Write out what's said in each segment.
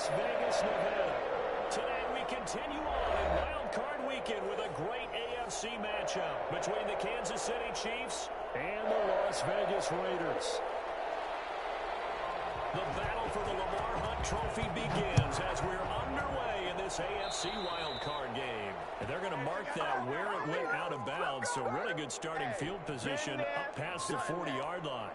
Las Vegas, Nevada. Today we continue on in Wild Card Weekend with a great AFC matchup between the Kansas City Chiefs and the Las Vegas Raiders. The battle for the Lamar Hunt Trophy begins as we're underway in this AFC Wild Card game. And they're going to mark that where it went out of bounds, so really good starting field position up past the 40-yard line.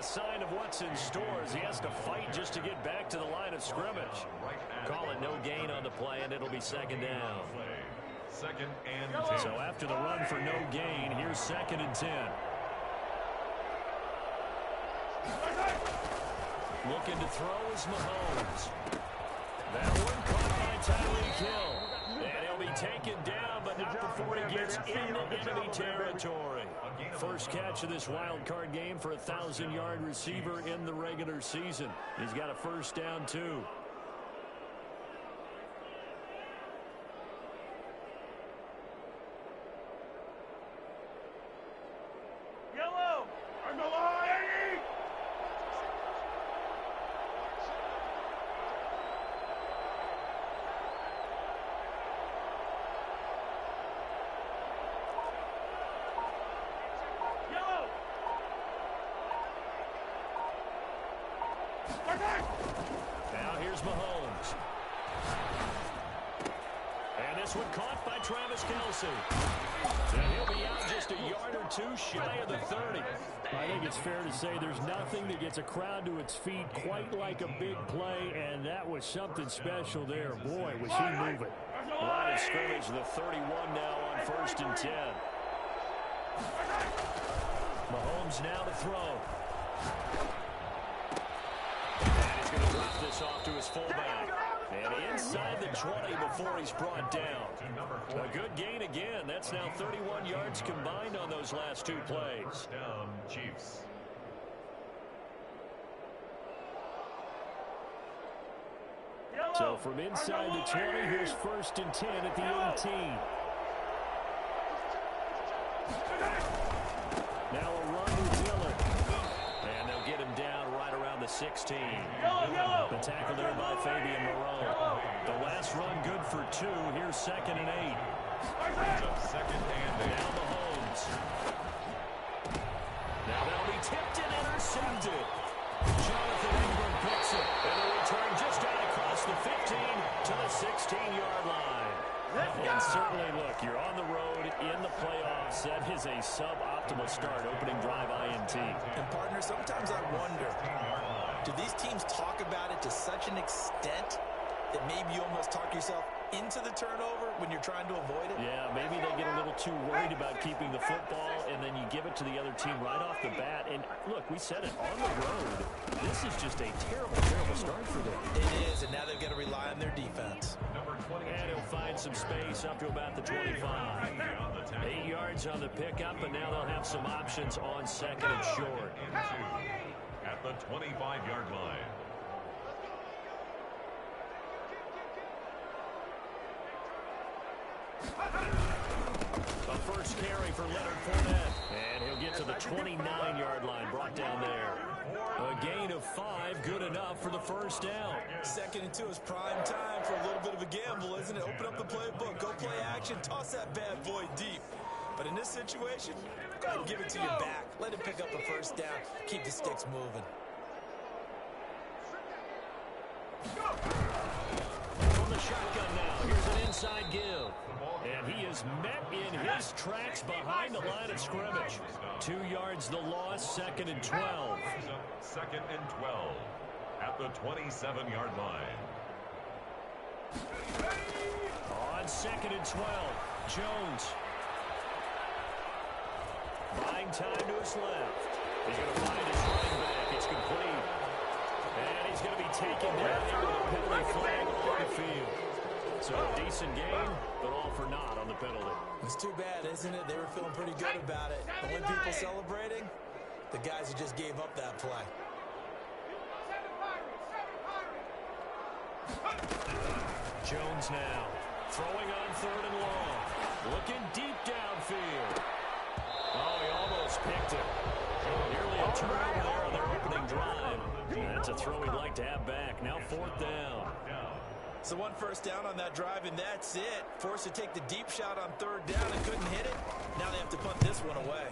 Sign of what's in store as he has to fight just to get back to the line of scrimmage. Call it no gain on the play, and it'll be second down. Second and 10. So after the run for no gain, here's second and 10. Looking to throw is Mahomes. That one caught by Tyreek Hill. And he'll be taken down, but not before he gets into enemy territory. First catch of this wild card game for a 1,000-yard receiver in the regular season. He's got a first down, too. Yellow! On the line! Now here's Mahomes. And this one caught by Travis Kelce. And he'll be out just a yard or two shy of the 30. I think it's fair to say there's nothing that gets a crowd to its feet quite like a big play, and that was something special there. Boy, was he moving. Line of scrimmage, the 31 now on first and 10. Mahomes now to throw. Drop this off to his fullback. And inside the 20 before he's brought down. A good gain again. That's now 31 yards combined on those last two plays. Down, Chiefs. So from inside the 20, here's first and 10 at the 18. Now a run with Dillon. And they'll get him down right around the 16. The tackle there by Fabian Moreau. The last run good for 2. Here's second and 8. Second and 8. Now Mahomes. Now that'll be tipped and intercepted. Jonathan Ingram picks it. And the return just out across the 15 to the 16-yard line. And certainly, look, you're on the road in the playoffs. That is a suboptimal start, opening drive INT. And, partner, sometimes I wonder, do these teams talk about it to such an extent that maybe you almost talk yourself into the turnover when you're trying to avoid it? Yeah, maybe they get a little too worried about keeping the football, and then you give it to the other team right off the bat. And, look, we said it, on the road, this is just a terrible, terrible start for them. It is, and now they've got to rely on their defense. And he'll find some space up to about the 25. 8 yards on the pickup, and now they'll have some options on second and short. At the 25-yard line. A first carry for Leonard Fournette. And he'll get to the 29-yard line, brought down there. A gain of 5, good enough for the first down. Second and 2 is prime time for a little bit of a gamble, isn't it? Open up the playbook, go play action, toss that bad boy deep. But in this situation, go ahead and give it to your back. Let him pick up a first down. Keep the sticks moving. From the shotgun now, here's an inside give. And he is met in his tracks behind the line of scrimmage. 2 yards the loss, second and 12. Second and 12 at the 27-yard line. On second and 12, Jones. Buying time to his left. He's going to find his running back. It's complete. And he's going to be taken down there with a penalty flag on the field. So a decent game, but all for naught on the penalty. It's too bad, isn't it? They were feeling pretty good about it. Only people celebrating, the guys who just gave up that play. Jones now throwing on 3rd and long. Looking deep downfield. Oh, he almost picked it. Nearly a turnover there on their opening drive. That's a throw he'd like to have back. Now 4th down. So 1 first down on that drive, and that's it. Forced to take the deep shot on 3rd down and couldn't hit it. Now they have to punt this one away.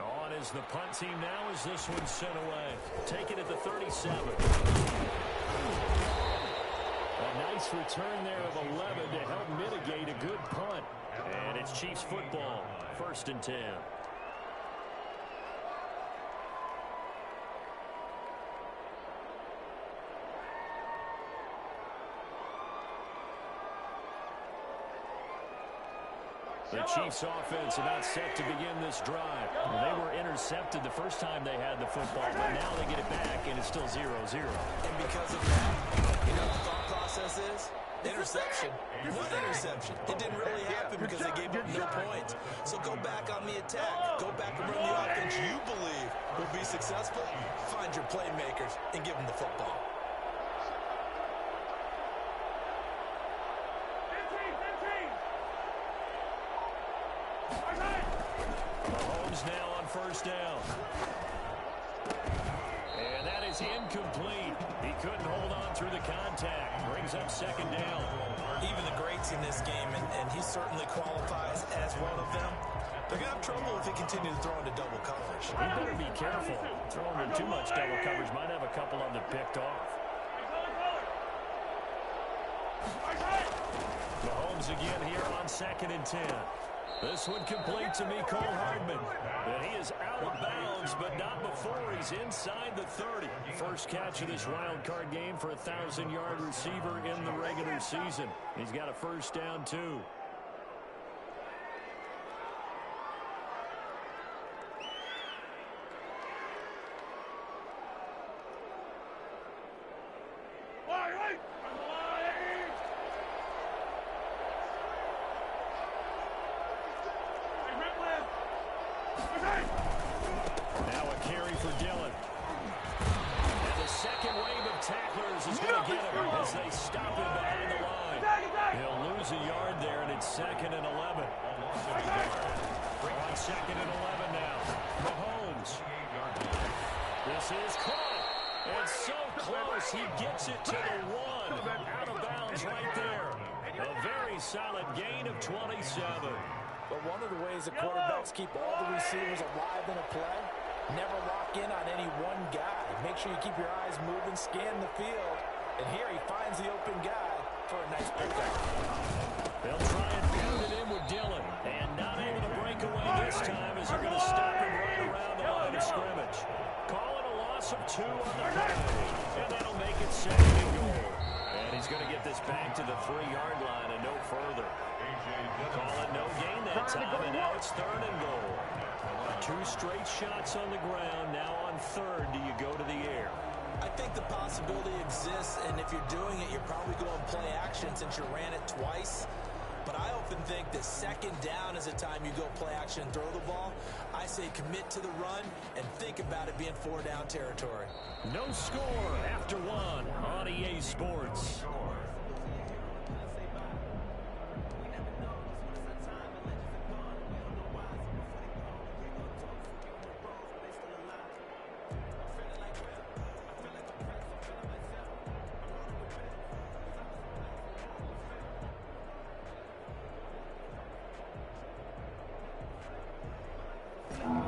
On is the punt team now as this one's sent away. Taken at the 37. A nice return there of 11 to help mitigate a good punt. And it's Chiefs football, 1st and 10. The Chiefs offense about set to begin this drive. They were intercepted the first time they had the football, but now they get it back, and it's still 0-0. And because of that, you know what the thought process is? Interception. What interception? It didn't really happen because they gave up no points. So go back on the attack. Go back and run the offense you believe will be successful. Find your playmakers and give them the football. Mahomes now on 1st down. And that is incomplete. He couldn't hold on through the contact. Brings up 2nd down. Even the greats in this game, and he certainly qualifies as one of them, they're going to have trouble if he continues to throw into double coverage. He better be careful. Throwing in too much double coverage might have a couple of them picked off. Mahomes again here on 2nd and 10. This one complete to Mecole Hardman. And he is out of bounds, but not before he's inside the 30. First catch of this wild card game for a 1,000-yard receiver in the regular season. He's got a 1st down, too. Now a carry for Dillon. And the second wave of tacklers is going to get him as they stop him behind the line. He'll lose a yard there, and it's 2nd and 11. On 2nd and 11 now. Mahomes. This is caught. And so close, he gets it to the 1. Out of bounds right there. A very solid gain of 27. But one of the ways the quarterbacks keep all the receivers alive in a play, never lock in on any one guy. Make sure you keep your eyes moving, scan the field. And here he finds the open guy for a nice pickup. They'll try and pound it in with Dillon. And not able to break away this time as they're going to stop him right around the line of scrimmage. Call it a loss of 2 on the play. And that'll make it 2nd and goal. And he's going to get this back to the 3-yard line and no further. Call it no gain that time, and now it's 3rd and goal. 2 straight shots on the ground. Now on 3rd, do you go to the air? I think the possibility exists, and if you're doing it, you're probably going to play action since you ran it twice. But I often think that 2nd down is a time you go play action and throw the ball. I say commit to the run and think about it being 4-down territory. No score after 1 on EA Sports.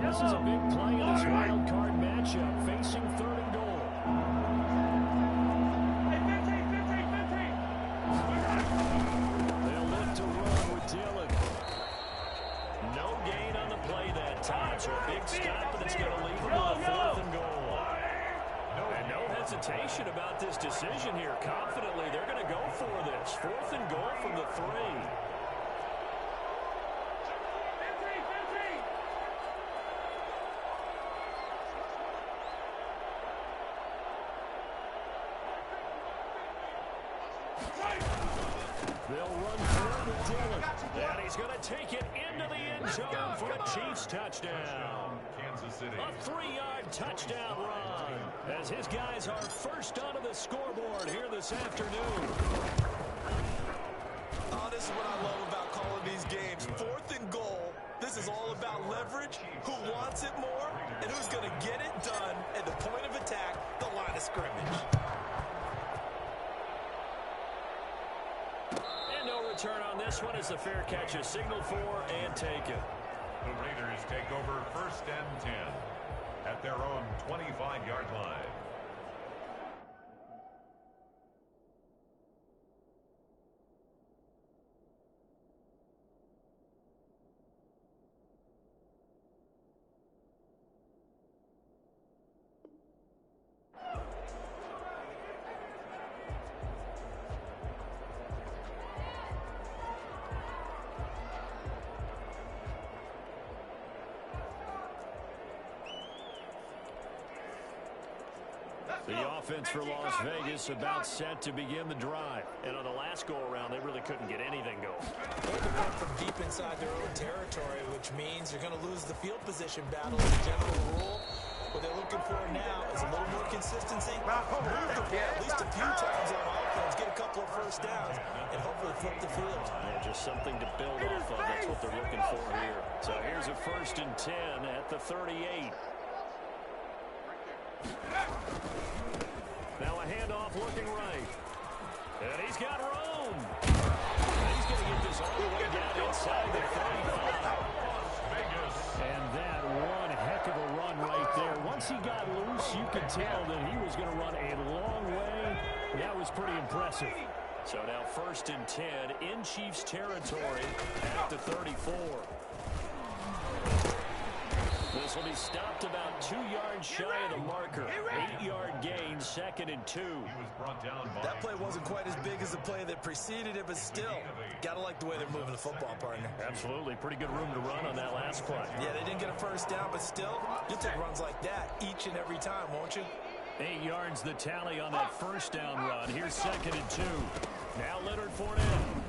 This is a big play in this wild card matchup, facing 3rd and goal. They'll look to run with Dillon. No gain on the play that time, so a big stop, and it's going to leave them on 4th and goal. And no hesitation about this decision here. Confidently, they're going to go for this. 4th and goal from the 3. They'll run forward with Dillon. And he's going to take it into the end zone for a Chiefs touchdown. Kansas City. A 3-yard touchdown run as his guys are first onto the scoreboard here this afternoon. Oh, this is what I love about calling these games. 4th and goal. This is all about leverage, who wants it more, and who's going to get it done at the point of attack, the line of scrimmage. And no return on this one as the fair catch is signaled for and taken. The Raiders take over 1st and 10 at their own 25-yard line. The offense for Las Vegas about set to begin the drive. And on the last go-around, they really couldn't get anything going. They're going to come from deep inside their own territory, which means they're going to lose the field position battle as a general rule. What they're looking for now is a little more consistency. Move the ball at least a few times on offense, get a couple of first downs, and hopefully flip the field. Yeah, just something to build off of. That's what they're looking for here. So here's a 1st and 10 at the 38. Now a handoff looking right. And he's got room. And he's going to get this all the way down inside the 35. And that one heck of a run right there. Once he got loose, you could tell that he was going to run a long way. That was pretty impressive. So now 1st and 10 in Chiefs territory at the 34. This will be stopped about 2 yards shy of the marker. 8-yard gain, 2nd and 2. That play wasn't quite as big as the play that preceded it, but still, got to like the way they're moving the football, partner. Absolutely. Pretty good room to run on that last play. Yeah, they didn't get a first down, but still, you'll take runs like that each and every time, won't you? 8 yards the tally on that first down run. Here's 2nd and 2. Now Leonard Fournette.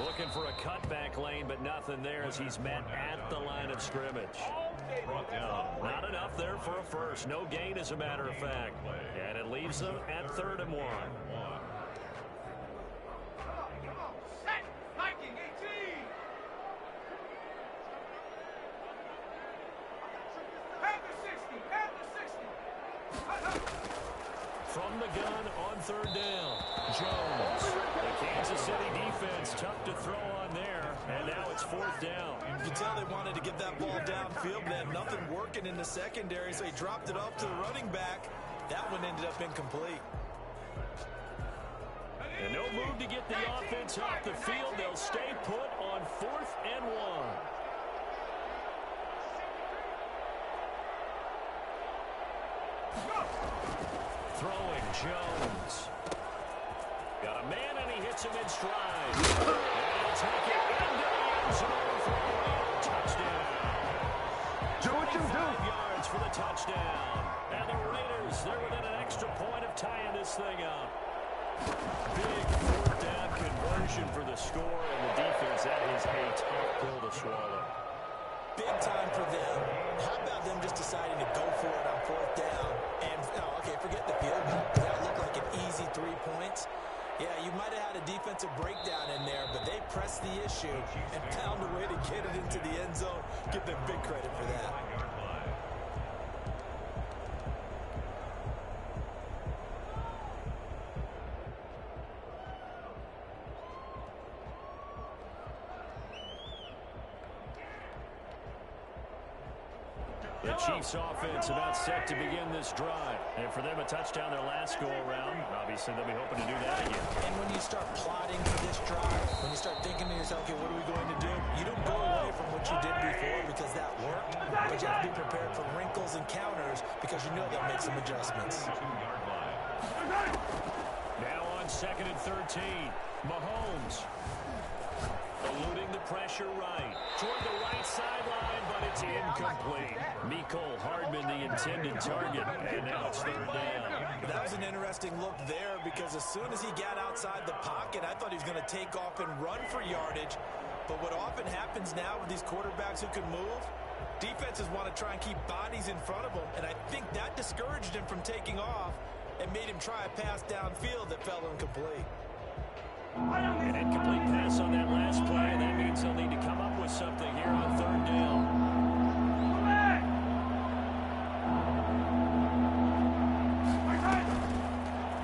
Looking for a cutback lane, but nothing there as he's met at the line of scrimmage. Not enough there for a first. No gain, as a matter of fact. And it leaves them at 3rd and 1. From the gun on 3rd down, Jones. The Kansas City defense tough to throw on there, and now it's 4th down. You can tell they wanted to get that ball downfield, but they had nothing working in the secondary, so he dropped it off to the running back. That one ended up incomplete. And no move to get the offense off the field. They'll stay put on 4th and 1. Throwing Jones. Got a man and he hits him in stride. And he'll take it into the end zone for a touchdown. 25 yards for the touchdown. And the Raiders, they're within an extra point of tying this thing up. Big 4th down conversion for the score, and the defense, that is a tough pill to swallow. Big time for them. How about them just deciding to go for it on 4th down? And, okay, forget the field goal. That looked like an easy 3 points. Yeah, you might have had a defensive breakdown in there, but they pressed the issue and found a way to get it into the end zone. Give them big credit for that. The Chiefs offense about set to begin this drive. And for them, a touchdown their last go-around. Obviously, they'll be hoping to do that again. And when you start plotting for this drive, when you start thinking to yourself, okay, what are we going to do? You don't go away from what you did before because that worked, but you have to be prepared for wrinkles and counters because you know they'll make some adjustments. Now on 2nd and 13, Mahomes. Eluding the pressure right. Toward the right sideline, but it's incomplete. Mecole Hardman, the intended target, and now it's third down. That was an interesting look there because as soon as he got outside the pocket, I thought he was going to take off and run for yardage. But what often happens now with these quarterbacks who can move, defenses want to try and keep bodies in front of them, and I think that discouraged him from taking off and made him try a pass downfield that fell incomplete. An incomplete pass on that last play, and that means they'll need to come up with something here on third down.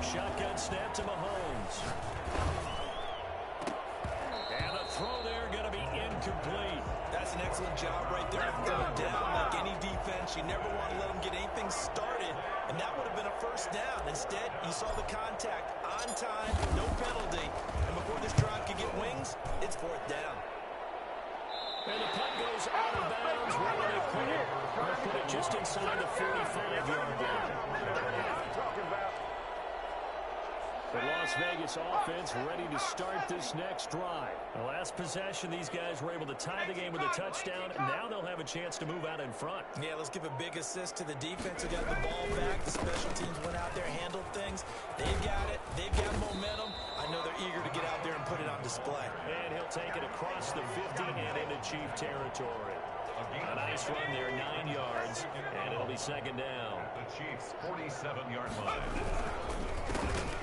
Shotgun snap to Mahomes. And the throw there going to be incomplete. That's an excellent job right there on third down. Like any defense, you never want to let them get anything started, and that would have been a first down. Instead, you saw the contact on time, no penalty, and before this drive could get wings, it's fourth down. And the punt goes out of bounds. Where will they put it? They'll put it just inside the 45-yard line. The Las Vegas offense ready to start this next drive. The last possession, these guys were able to tie the game with a touchdown, and now they'll have a chance to move out in front. Yeah, let's give a big assist to the defense who got the ball back. The special teams went out there, handled things. They've got it. They've got momentum. I know they're eager to get out there and put it on display. And he'll take it across the 50 and into Chief territory. A nice run there, 9 yards, and it'll be second down. The Chiefs' 47-yard line.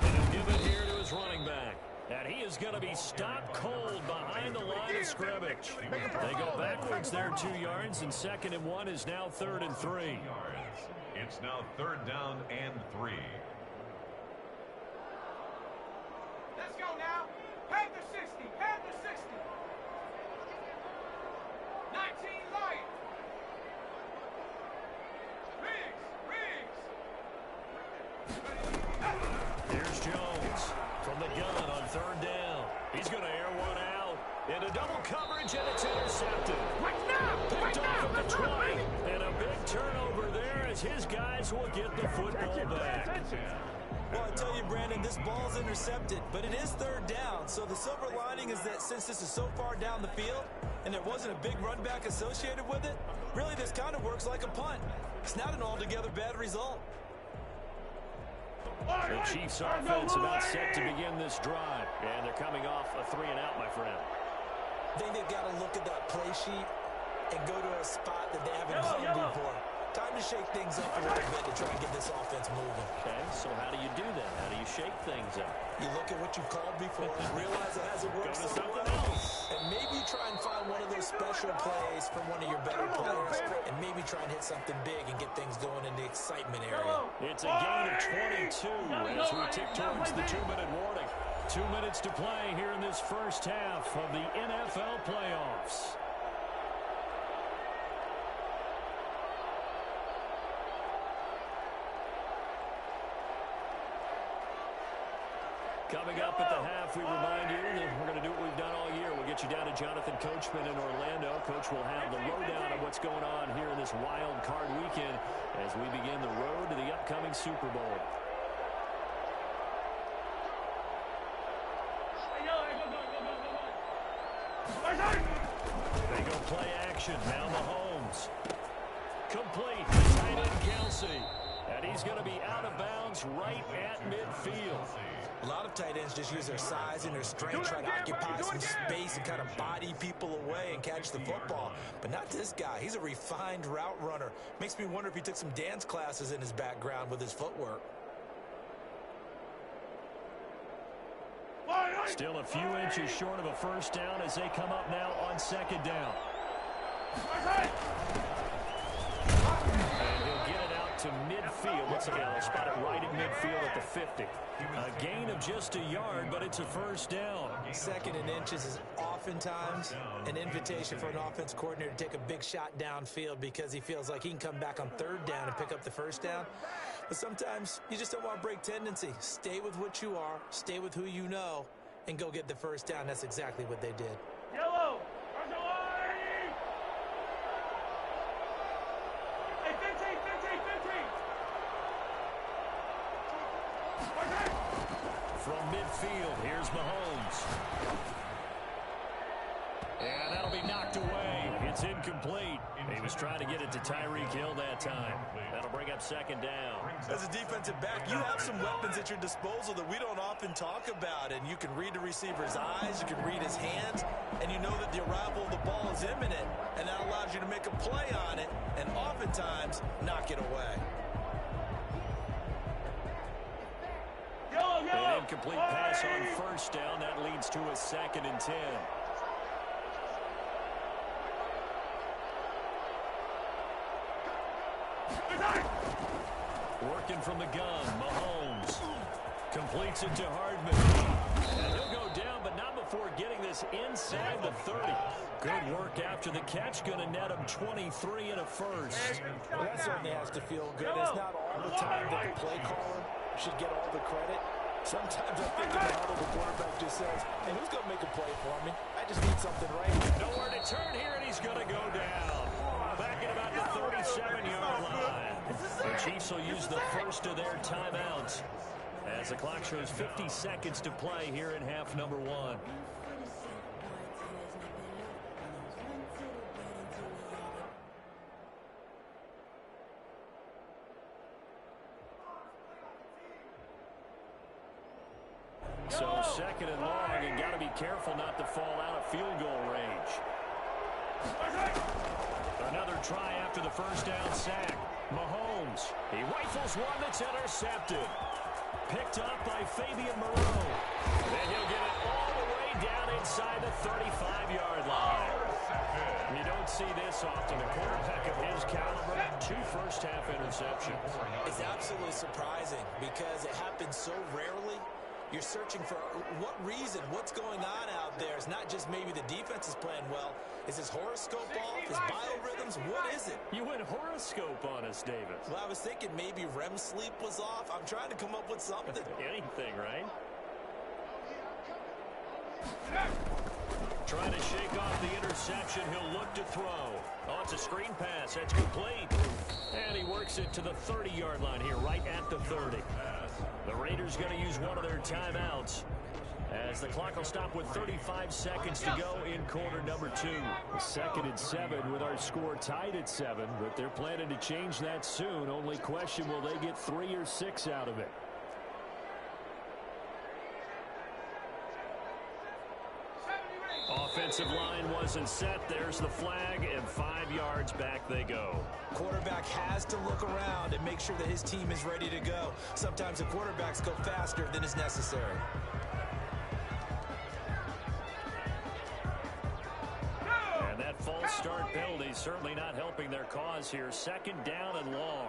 And he'll give it here to his running back. And he is going to be stopped cold behind the line of scrimmage. They go backwards there 2 yards, and 2nd and 1 is now 3rd and 3. It's now 3rd down and 3. Let's go now. Head to 60. Head to 60. 19 Lions. Riggs. Here's Jones from the gun on 3rd down. He's going to air one out into double coverage, and it's intercepted. Picked off at the 20, and a big turnover there as his guys will get the football back. Well, I tell you, Brandon, this ball's intercepted, but it is 3rd down. So the silver lining is that since this is so far down the field and there wasn't a big run back associated with it, really this kind of works like a punt. It's not an altogether bad result. The Chiefs offense about set to begin this drive, and they're coming off a 3-and-out, my friend. I think they've got to look at that play sheet and go to a spot that they haven't claimed before. Time to shake things up a little bit to try and get this offense moving. Okay, so how do you do that? How do you shake things up? You look at what you've called before and realize it hasn't worked Go to so something well. else. And maybe try and find one of those special plays from one of your better players and maybe try and hit something big and get things going in the excitement area. It's a gain of 22 as we tick towards the 2-minute warning. 2 minutes to play here in this first half of the NFL playoffs. Coming up at the half, we remind you that we're going to do what we've done all year. We'll get you down to Jonathan Coachman in Orlando. Coach will have the lowdown of what's going on here in this wild card weekend as we begin the road to the upcoming Super Bowl. They go play action. Now Mahomes. Complete. Tight end Kelsey. And he's going to be out of bounds right at midfield. A lot of tight ends just use their size and their strength, try to occupy some space and kind of body people away and catch the football. But not this guy. He's a refined route runner. Makes me wonder if he took some dance classes in his background with his footwork. Still a few inches short of a first down as they come up now on 2nd down. And he'll get it out to midfield. Once again, they'll spot it right at midfield at the 50. A gain of just a yard, but it's a first down. 2nd and inches is oftentimes an invitation for an offense coordinator to take a big shot downfield because he feels like he can come back on 3rd down and pick up the first down. But sometimes you just don't want to break tendency. Stay with what you are, stay with who you know, and go get the first down. That's exactly what they did. Yellow. Hey, 15. From midfield, here's Mahomes. incomplete. He was trying to get it to Tyreek Hill that time. That'll bring up second down. As a defensive back, you have some weapons at your disposal that we don't often talk about, and you can read the receiver's eyes, you can read his hands, and you know that the arrival of the ball is imminent, and that allows you to make a play on it and oftentimes knock it away. An incomplete pass on first down. That leads to a 2nd and 10. Working from the gun, Mahomes completes it to Hardman. And he'll go down, but not before getting this inside the 30. Good work after the catch. Going to net him 23 and a first. Well, that certainly has to feel good. It's not all the time that the play caller should get all the credit. Sometimes I think about how the quarterback just says, hey, who's going to make a play for me? I just need something right. Nowhere to turn here, and he's going to go down. Back at about the 37-yard line. The Chiefs will use the first of their timeouts as the clock shows 50 seconds to play here in half number 1. So 2nd and long, and got to be careful not to fall out of field goal range. Another try after the first down sack. Mahomes, he rifles one that's intercepted. Picked up by Fabian Moreau. Then he'll get it all the way down inside the 35-yard line. You don't see this often. A quarterback of his caliber, 2 first-half interceptions. It's absolutely surprising because it happens so rarely. You're searching for what reason, what's going on out there. It's not just maybe the defense is playing well. Is his horoscope off? His biorhythms? What is it? You went horoscope on us, Davis. Well, I was thinking maybe REM sleep was off. I'm trying to come up with something. Anything, right? Trying to shake off the interception. He'll look to throw. Oh, it's a screen pass. That's complete. And he works it to the 30-yard line here, right at the 30. The Raiders going to use one of their timeouts as the clock will stop with 35 seconds to go in quarter number 2. 2nd and 7 with our score tied at 7, but they're planning to change that soon. Only question, will they get 3 or 6 out of it? Offensive line wasn't set. There's the flag, and 5 yards back they go. Quarterback has to look around and make sure that his team is ready to go. Sometimes the quarterbacks go faster than is necessary. And that false start penalty certainly not helping their cause here. 2nd down and long.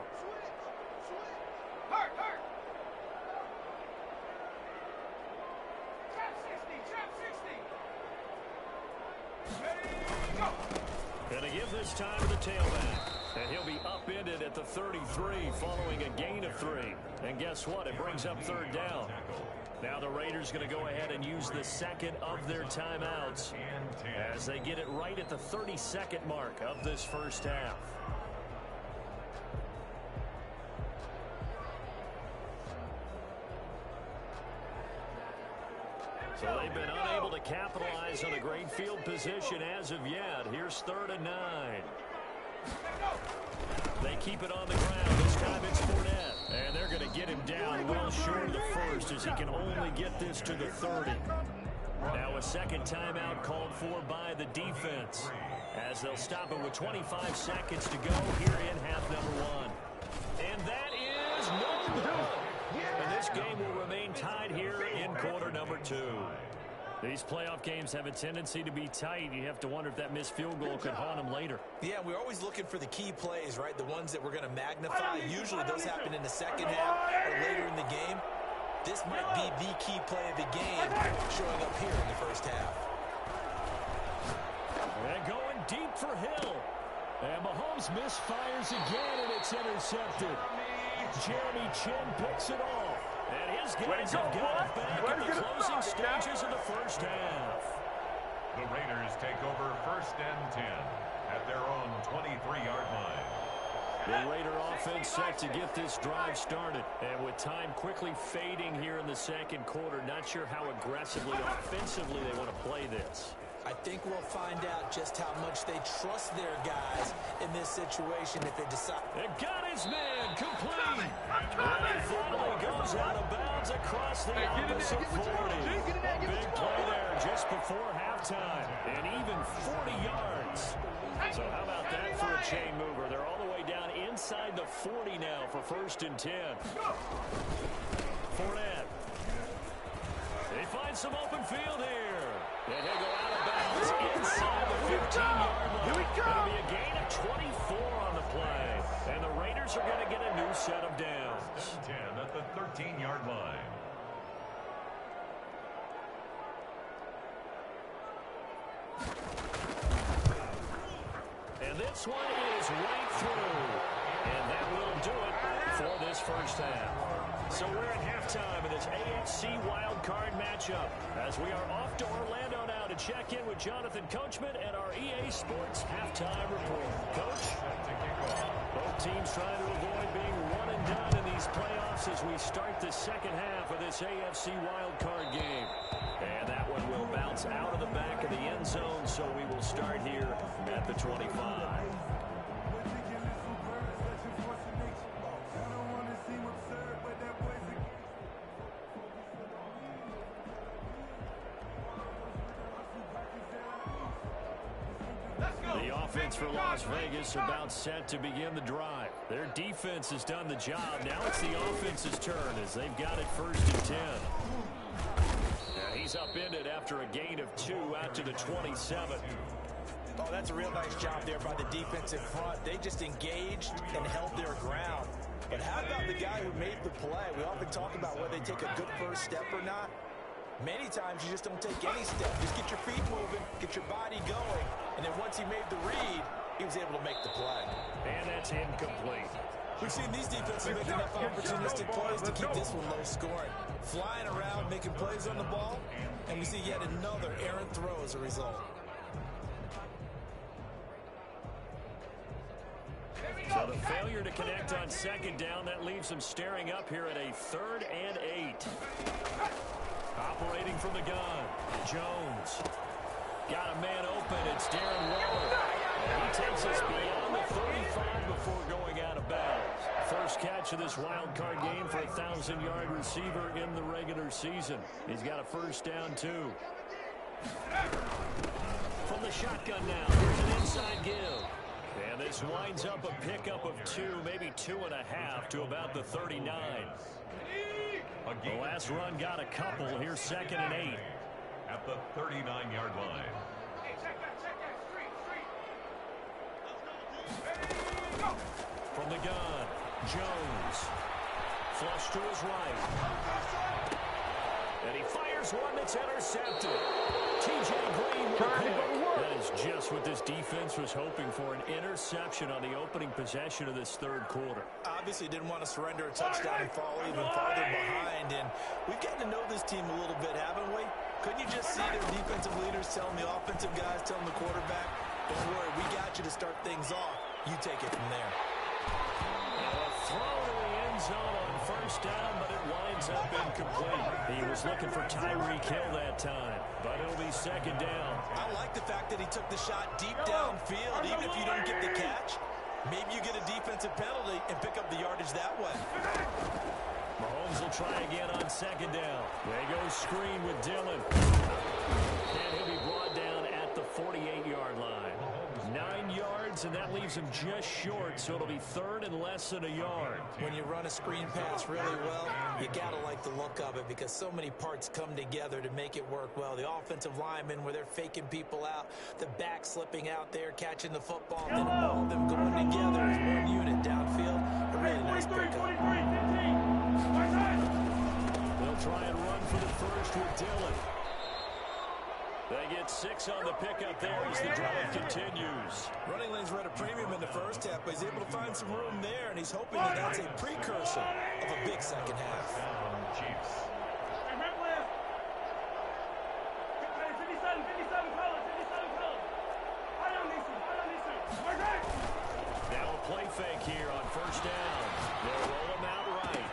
Going to give this time to the tailback. And he'll be upended at the 33 following a gain of 3. And guess what? It brings up 3rd down. Now the Raiders going to go ahead and use the 2nd of their timeouts as they get it right at the 32nd mark of this first half. So they've been unable to capitalize on a great field position as of yet. Here's 3rd and 9. They keep it on the ground. This time it's Fournette. And they're going to get him down well short of the first as he can only get this to the 30. Now a 2nd timeout called for by the defense as they'll stop it with 25 seconds to go here in half number 1. And that is no good. And this game will remain tied here in quarter number 2. These playoff games have a tendency to be tight. You have to wonder if that missed field goal could haunt them later. Yeah, we're always looking for the key plays, right? The ones that we're going to magnify. Usually those happen in the second half or later in the game. This might be the key play of the game showing up here in the first half. And going deep for Hill. And Mahomes misfires again, and it's intercepted. Jeremy Chin picks it off. And his guys have got it back in the closing stages of the first half. The Raiders take over 1st and 10 at their own 23-yard line. The Raider offense set to get this drive started. And with time quickly fading here in the 2nd quarter, not sure how aggressively, offensively they want to play this. I think we'll find out just how much they trust their guys in this situation if they decide. It got his man complete. And he finally goes out of bounds across the opposite 40. A big play there just before halftime. And even 40 yards. So how about that for a chain mover? They're all the way down inside the 40 now for 1st and 10. Fournette. They find some open field here. And he'll go out of bounds inside the 15-yard line. Here we go. It'll be a gain of 24 on the play. And the Raiders are going to get a new set of downs. 10 at the 13-yard line. And this one is right through. And that will do it for this first half. So we're at halftime in this AFC wildcard matchup as we are off to Orlando now to check in with Jonathan Coachman and our EA Sports halftime report. Coach? Both teams trying to avoid being one and done in these playoffs as we start the second half of this AFC wildcard game. And that one will bounce out of the back of the end zone, so we will start here at the 25. The offense for Las Vegas about set to begin the drive. Their defense has done the job. Now it's the offense's turn as they've got it 1st and 10. He's upended after a gain of 2 out to the 27. Oh, that's a real nice job there by the defense in front. They just engaged and held their ground. But how about the guy who made the play? We often talk about whether they take a good first step or not. Many times you just don't take any step. Just get your feet moving, get your body going, and then once he made the read, he was able to make the play. And that's incomplete. We've seen these defenses make enough opportunistic plays to keep this one low scoring. Flying around, making plays on the ball, and we see yet another errant throw as a result. So the failure to connect on 2nd down, that leaves them staring up here at a 3rd and 8. Operating from the gun, Jones. Got a man open, it's Darren Waller. He takes us beyond the 35 before going out of bounds. First catch of this wild card game for a 1,000-yard receiver in the regular season. He's got a 1st down, too. From the shotgun now, here's an inside give. And this winds up a pickup of 2, maybe 2.5 to about the 39. The last run got a couple. Here's 2nd and 8. At the 39-yard line. Hey, check that, From the gun, Jones. Flush to his right. And he fires one that's intercepted. T.J. Green with a pick. That is just what this defense was hoping for, an interception on the opening possession of this 3rd quarter. Obviously didn't want to surrender a touchdown and fall even farther behind. And we've gotten to know this team a little bit, haven't we? Couldn't you just see their defensive leaders telling the offensive guys, telling the quarterback, don't worry, we got you to start things off. You take it from there. A throw to the end zone on 1st down, but it winds up incomplete. He was looking for Tyreek Hill that time, but it'll be 2nd down. I like the fact that he took the shot deep downfield. Even if you don't get the catch, maybe you get a defensive penalty and pick up the yardage that way. Mahomes will try again on 2nd down. They go screen with Dillon. And he'll be brought down at the 48-yard line. 9 yards, and that leaves him just short, so it'll be 3rd and less than a yard. When you run a screen pass really well, you got to like the look of it because so many parts come together to make it work well. The offensive linemen, where they're faking people out, the back slipping out there, catching the football, and then all of them going together as one unit downfield. A really nice pickup. They'll try and run for the first with Dillon. They get 6 on the pickup there as the drive continues. Running lanes were at a premium in the first half, but he's able to find some room there, and he's hoping that that's a precursor of a big second half. Chiefs. Now a play fake here on 1st down. They'll roll him out right.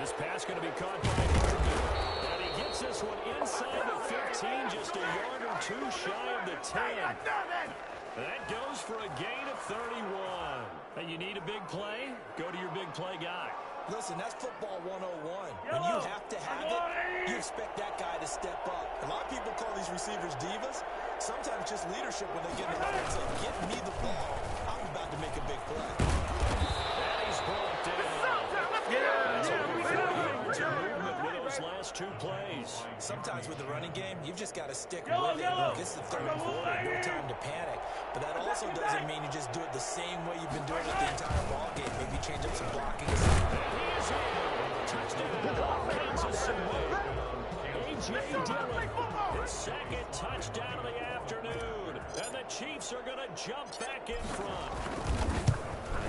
This pass going to be caught by Hardman. And he gets this one inside the 15, just a yard or 2 shy of the 10. That goes for a gain of 31. And you need a big play? Go to your big play guy. Listen, that's football 101. When you have to have it, you expect that guy to step up. A lot of people call these receivers divas. Sometimes just leadership when they get in the line and say, get me the ball. I'm about to make a big play. And he's brought down. That's a movement with those last 2 plays. Sometimes with the running game, you've just got to stick with it. Look, it's the third quarter, no time to panic. But that also doesn't mean you just do it the same way you've been doing it the entire ball game. Maybe change up some blocking. Touchdown, Kansas City. A.J. Dillon, his second touchdown of the afternoon. And the Chiefs are going to jump back in front.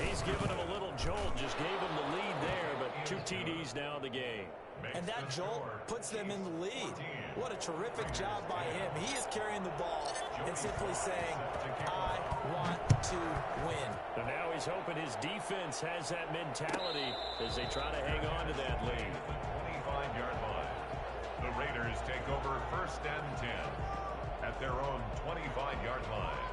He's given him a little jolt, just gave him the lead there, but 2 TDs now in the game. And that jolt puts them in the lead. What a terrific job by him. He is carrying the ball and simply saying, I want to win. And now he's hoping his defense has that mentality as they try to hang on to that lead. 25-yard line. The Raiders take over 1st and 10 at their own 25-yard line.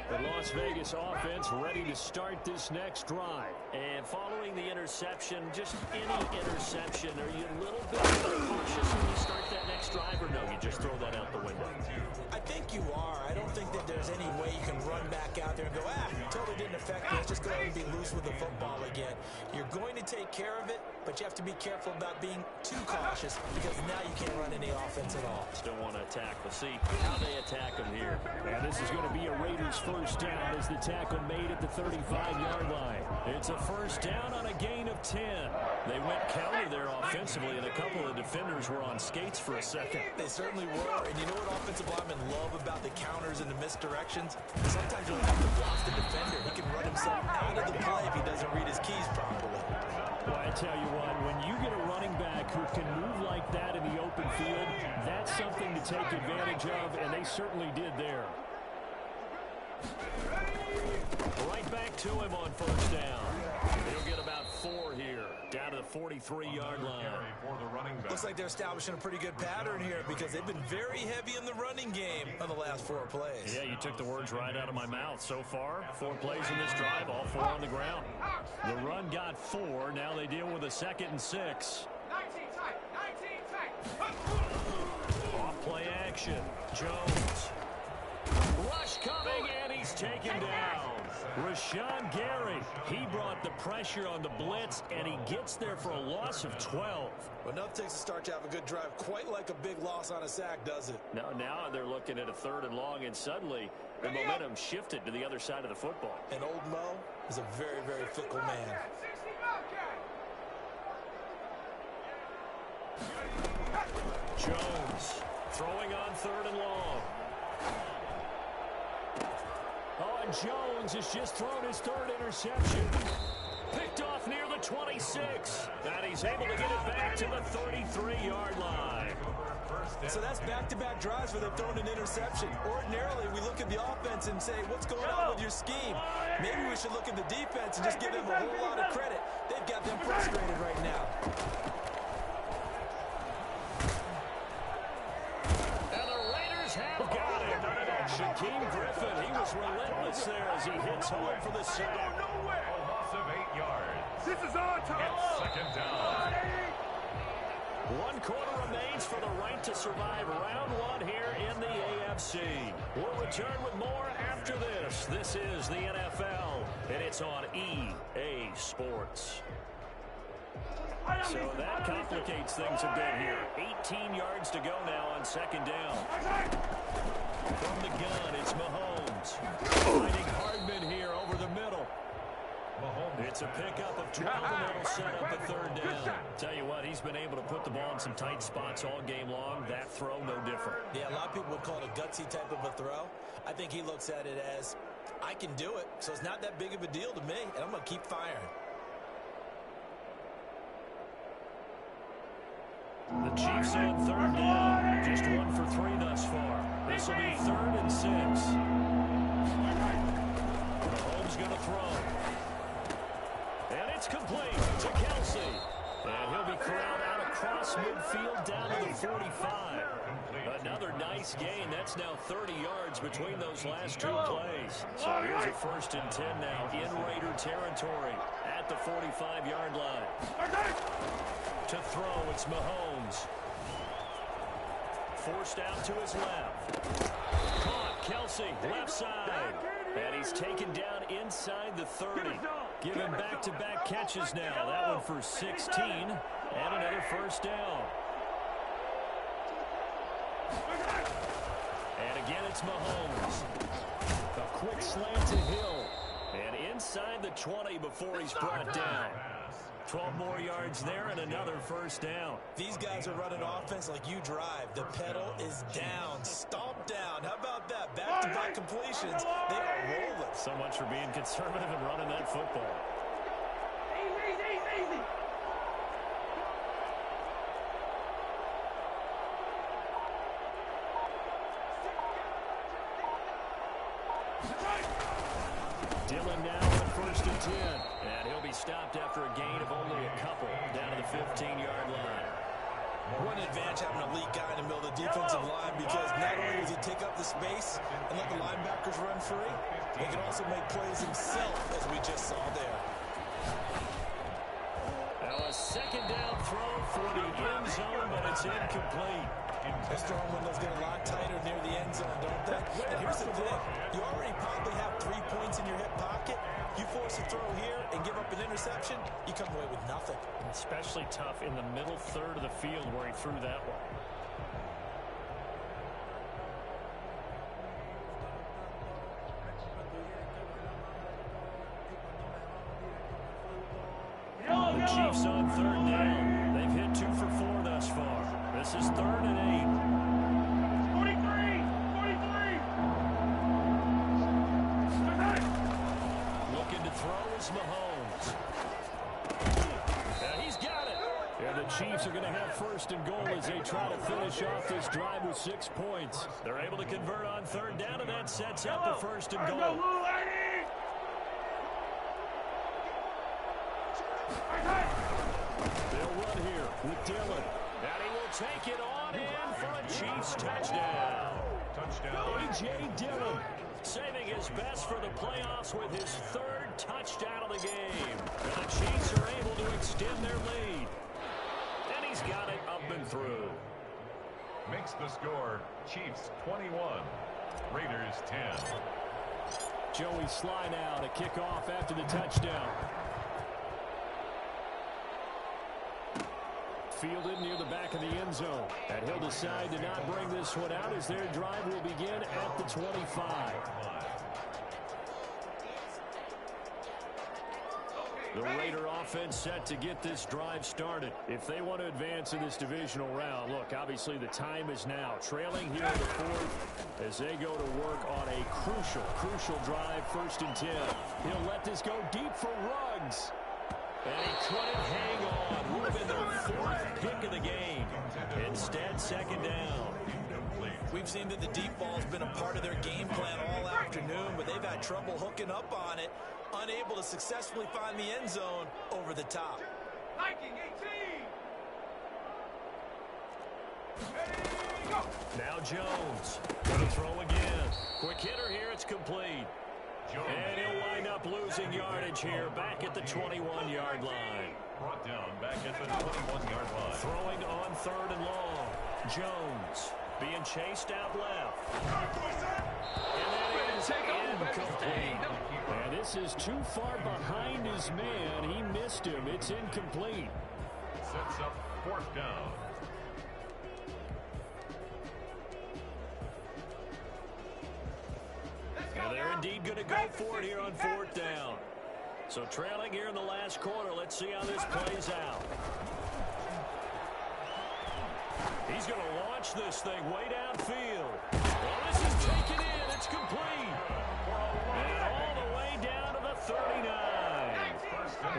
The Las Vegas offense ready to start this next drive. And following the interception, just any interception, are you a little bit cautious when you start that next drive, or no, you just throw that out the window? I think you are. I don't think that there's any way you can run back out there and go, totally didn't affect me. Let's just go ahead and be loose with the football again. You're going to take care of it, but you have to be careful about being too cautious because now you can't run any offense at all. Still want to attack. We'll see how they attack them here. And this is going to be a Raiders first down as the tackle made at the 35-yard line. It's a first down on a gain of 10. They went counter there offensively, and a couple of defenders were on skates for a second. They certainly were. And you know what offensive linemen love about the counters and the misdirections? Sometimes you don't have to block the defender. He can run himself out of the play if he doesn't read his keys properly. Well, I tell you what, when you get a running back who can move like that in the open field, that's something to take advantage of, and they certainly did there. Right back to him on first down. He'll get about 4 here, down to the 43-yard line. Looks like they're establishing a pretty good pattern here because they've been very heavy in the running game on the last 4 plays. Yeah, you took the words right out of my mouth. So far, 4 plays in this drive, all 4 on the ground. The run got 4. Now they deal with a 2nd and 6. 19 tight, 19 tight. Off play action. Jones. Rush coming, and he's taken down. Rashawn Gary, he brought the pressure on the blitz, and he gets there for a loss of 12. Well, enough takes to start to have a good drive, quite like a big loss on a sack, does it? Now they're looking at a 3rd and long, and suddenly the momentum shifted to the other side of the football. And old Mo is a very, very fickle man. Jones throwing on 3rd and long. Oh, and Jones has just thrown his 3rd interception. Picked off near the 26. And he's able to get it back to the 33-yard line. So that's back-to-back drives where they've thrown an interception. Ordinarily, we look at the offense and say, what's going on with your scheme? Maybe we should look at the defense and just give them a whole lot of credit. They've got them frustrated right now. And the Raiders have got him. Shaquem Griffin, he was relentless there as he hits home for the sack. A loss of 8 yards. This is our time. It's 2nd down. 1 quarter remains for the right to survive round 1 here in the AFC. We'll return with more after this. This is the NFL, and it's on EA Sports. So that complicates things a bit here. 18 yards to go now on 2nd down. From the gun, it's Mahomes. Finding Hardman here over the middle. It's a pickup of 12, and that'll set up a 3rd down. Tell you what, he's been able to put the ball in some tight spots all game long. That throw, no different. Yeah, a lot of people would call it a gutsy type of a throw. I think he looks at it as, I can do it, so it's not that big of a deal to me, and I'm going to keep firing. The Chiefs on 3rd down. Just 1 for 3 thus far. This will be 3rd and 6. Mahomes going to throw. And it's complete to Kelsey. And he'll be corralled out across midfield down to the 45. Another nice gain. That's now 30 yards between those last two plays. So here's a 1st and 10 now in Raider territory at the 45-yard line. To throw, it's Mahomes. Forced out to his left. Caught, Kelsey, left side. And he's taken down inside the 30. Given back-to-back catches now. That one for 16. And another 1st down. And again, it's Mahomes. A quick slant to Hill. And inside the 20 before he's brought down. 12 more yards there and another 1st down. These guys are running offense like you drive. The pedal is down, stomped down. How about that? Back-to-back completions. They are rolling. So much for being conservative and running that football. Easy. Dillon now on 1st and 10. And he'll be stopped after a gain of only a couple down to the 15-yard line. What an advantage having a elite guy in the middle of the defensive line, because not only does he take up the space and let the linebackers run free, he can also make plays himself, as we just saw there. Now a 2nd down throw for the end zone, but it's incomplete. Those throwing windows get a lot tighter near the end zone, don't they? And here's the thing. You already probably have 3 points in your hip pocket. You force a throw here and give up an interception, you come away with nothing. Especially tough in the middle third of the field where he threw that one. The Chiefs on 3rd down. They've hit 2 for 4 thus far. This is 3rd and 8. 43. Looking to throw is Mahomes. And he's got it. And the Chiefs are going to have 1st and goal as they try to finish off this drive with 6 points. They're able to convert on 3rd down, and that sets up the 1st and goal. They'll run here with Dillon. And he will take it on in for a Chiefs touchdown. A.J. Dillon saving his best for the playoffs with his 3rd touchdown of the game. And the Chiefs are able to extend their lead. And he's got it up and through. Makes the score Chiefs 21, Raiders 10. Joey Sly now to kick off after the touchdown. Fielded near the back of the end zone. And he'll decide to not bring this one out as their drive will begin at the 25. The Raider offense set to get this drive started. If they want to advance in this divisional round, look, obviously the time is now. Trailing here in the 4th as they go to work on a crucial drive, 1st and 10. He'll let this go deep for Ruggs. And he couldn't hang on. Would have been their 4th pick of the game. Instead, 2nd down. We've seen that the deep ball's been a part of their game plan all afternoon, but they've had trouble hooking up on it, unable to successfully find the end zone over the top. Viking 18. Ready, go. Now Jones. Going to throw again. Quick hitter here. It's complete. And he'll wind up losing yardage here back at the 21-yard line. Brought down back at the 21-yard line. Throwing on 3rd and long. Jones being chased out left. And that is incomplete. And this is too far behind his man. He missed him. It's incomplete. Sets up 4th down. And they're indeed going to go for it here on 4th down. So trailing here in the last quarter. Let's see how this plays out. He's going to launch this thing way downfield. Well, this is taken in. It's complete. And all the way down to the 39.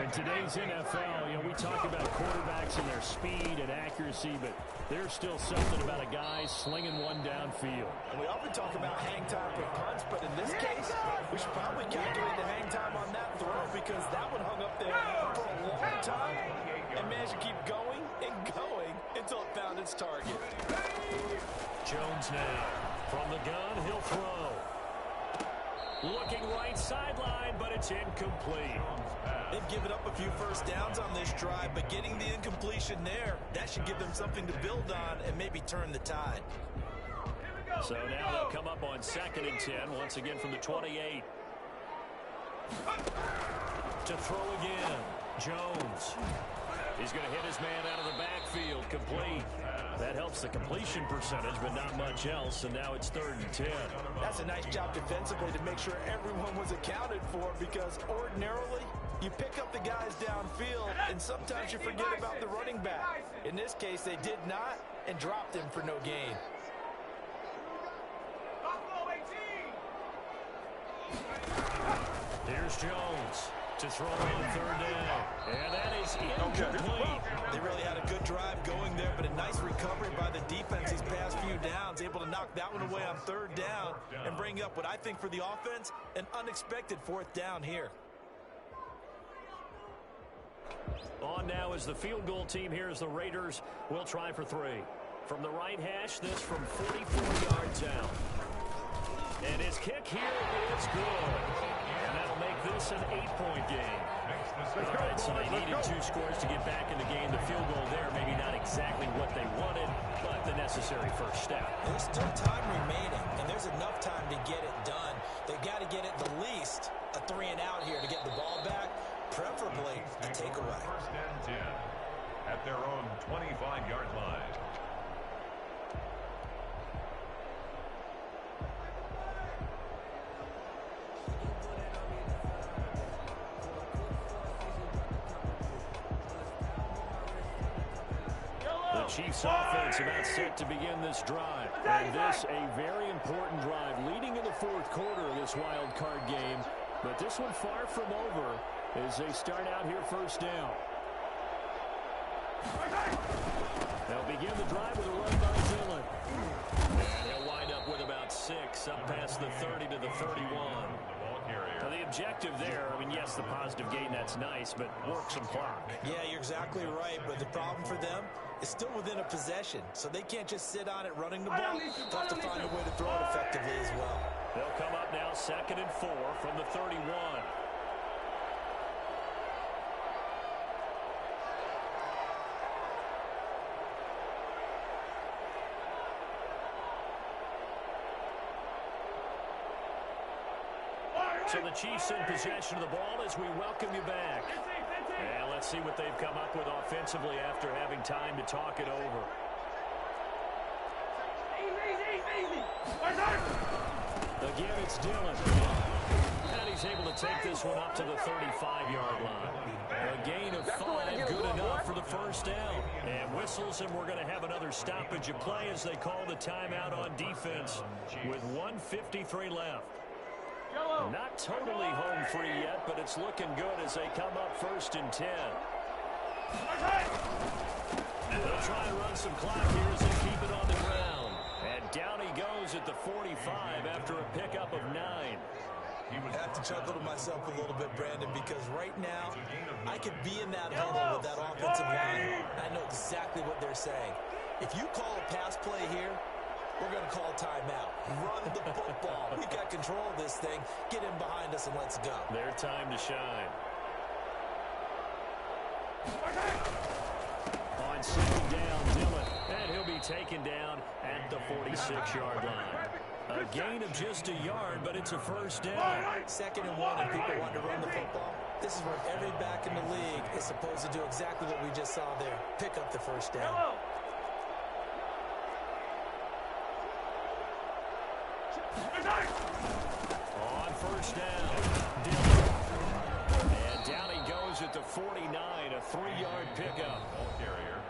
In today's NFL, you know, we talk about quarterbacks and their speed and accuracy, but there's still something about a guy slinging one downfield. And we often talk about hang time for punts, but in this case, we should probably calculate the hang time on that throw, because that one hung up there for a long time and managed to keep going and going until it found its target. Jones now. From the gun, he'll throw. Looking right sideline, but it's incomplete. They've given up a few first downs on this drive, but getting the incompletion there, that should give them something to build on and maybe turn the tide. So now they'll come up on 2nd and 10, once again from the 28. To throw again, Jones. He's going to hit his man out of the backfield, complete. That helps the completion percentage, but not much else, and now it's 3rd and 10. That's a nice job defensively to make sure everyone was accounted for, because ordinarily you pick up the guys downfield, and sometimes you forget about the running back. In this case, they did not and dropped him for no gain. Here's Jones to throw on 3rd down. And that is incomplete. They really had a good drive going there, but a nice recovery by the defense these past few downs, able to knock that one away on 3rd down and bring up what I think for the offense, an unexpected 4th down here. On now is the field goal team here as the Raiders will try for 3. From the right hash, this from 44 yards out. And his kick here is good. And that'll make this an 8-point game. All right, so they needed 2 scores to get back in the game. The field goal there, maybe not exactly what they wanted, but the necessary first step. There's still time remaining, and there's enough time to get it done. They've got to get at the least a 3 and out here to get the ball back, preferably a takeaway. 1st and 10 at their own 25-yard line. The Chiefs offense about set to begin this drive. And this a very important drive leading in the 4th quarter of this wild card game. But this one far from over as they start out here 1st down. They'll begin the drive with a run by Dillon. And he'll wind up with about 6 up past the 30 to the 31. Now the objective there, I mean, yes, the positive gain, that's nice, but work some clock. Yeah, you're exactly right, but the problem for them is still within a possession, so they can't just sit on it running the ball. They'll have to find a way to throw it effectively as well. They'll come up now 2nd and 4 from the 31. So the Chiefs in possession of the ball as we welcome you back. And let's see what they've come up with offensively after having time to talk it over. Again, it's Dillon. And he's able to take this one up to the 35-yard line. A gain of 5, good enough for the 1st down. And whistles, and we're going to have another stoppage of play as they call the timeout on defense with 1:53 left. Not totally home free yet, but it's looking good as they come up 1st and 10. They'll try and run some clock here as they keep it on the ground. And down he goes at the 45 after a pickup of 9. I have to chuckle to myself a little bit, Brandon, because right now I could be in that huddle with that offensive line. I know exactly what they're saying. If you call a pass play here, we're going to call a timeout. Run the football. We've got control of this thing. Get in behind us and let's go. Their time to shine. On 2nd down, Dillon. And he'll be taken down at the 46-yard line. A gain of just a yard, but it's a 1st down. 2nd and 1, and people want to run the football. This is where every back in the league is supposed to do exactly what we just saw there. Pick up the 1st down. On 1st down, Dillon. And down he goes at the 49, a 3-yard pickup.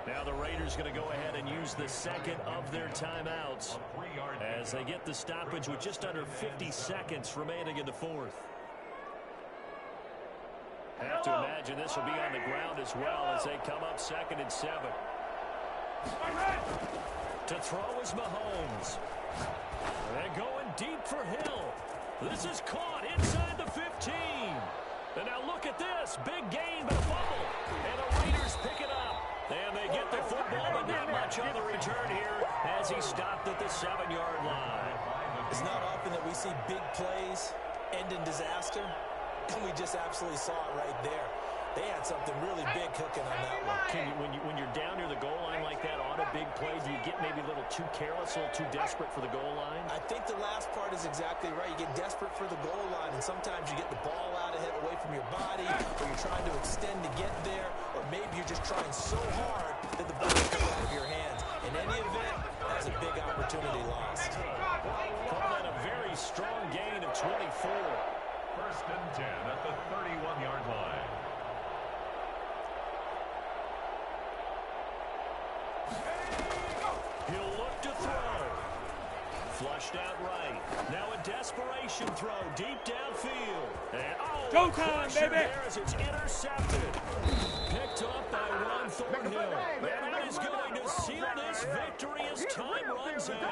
Now the Raiders going to go ahead and use the 2nd of their timeouts as they get the stoppage with just under 50 seconds remaining in the 4th. Have to imagine this will be on the ground as well as they come up 2nd and 7. To throw is Mahomes. They're going deep for Hill. This is caught inside the 15. And now look at this. Big gain, but a fumble. And the Raiders pick it up. And they get the football, but not much on the return here as he stopped at the 7-yard line. It's not often that we see big plays end in disaster, and we just absolutely saw it right there. They had something really big cooking on that one. When you're down near the goal line like that on a big play, do you get maybe a little too careless, a little too desperate for the goal line? I think the last part is exactly right. You get desperate for the goal line, and sometimes you get the ball out ahead away from your body, or you're trying to extend to get there, or maybe you're just trying so hard that the ball comes out of your hands. In any event, that's a big opportunity lost. Call that a very strong gain of 24. First and 10 at the 31-yard line. He'll look to throw. Flushed out right. Now a desperation throw deep downfield. And go time, baby! There as it's intercepted. Picked up by Ron Thornhill. And that is going to seal this victory as time runs out.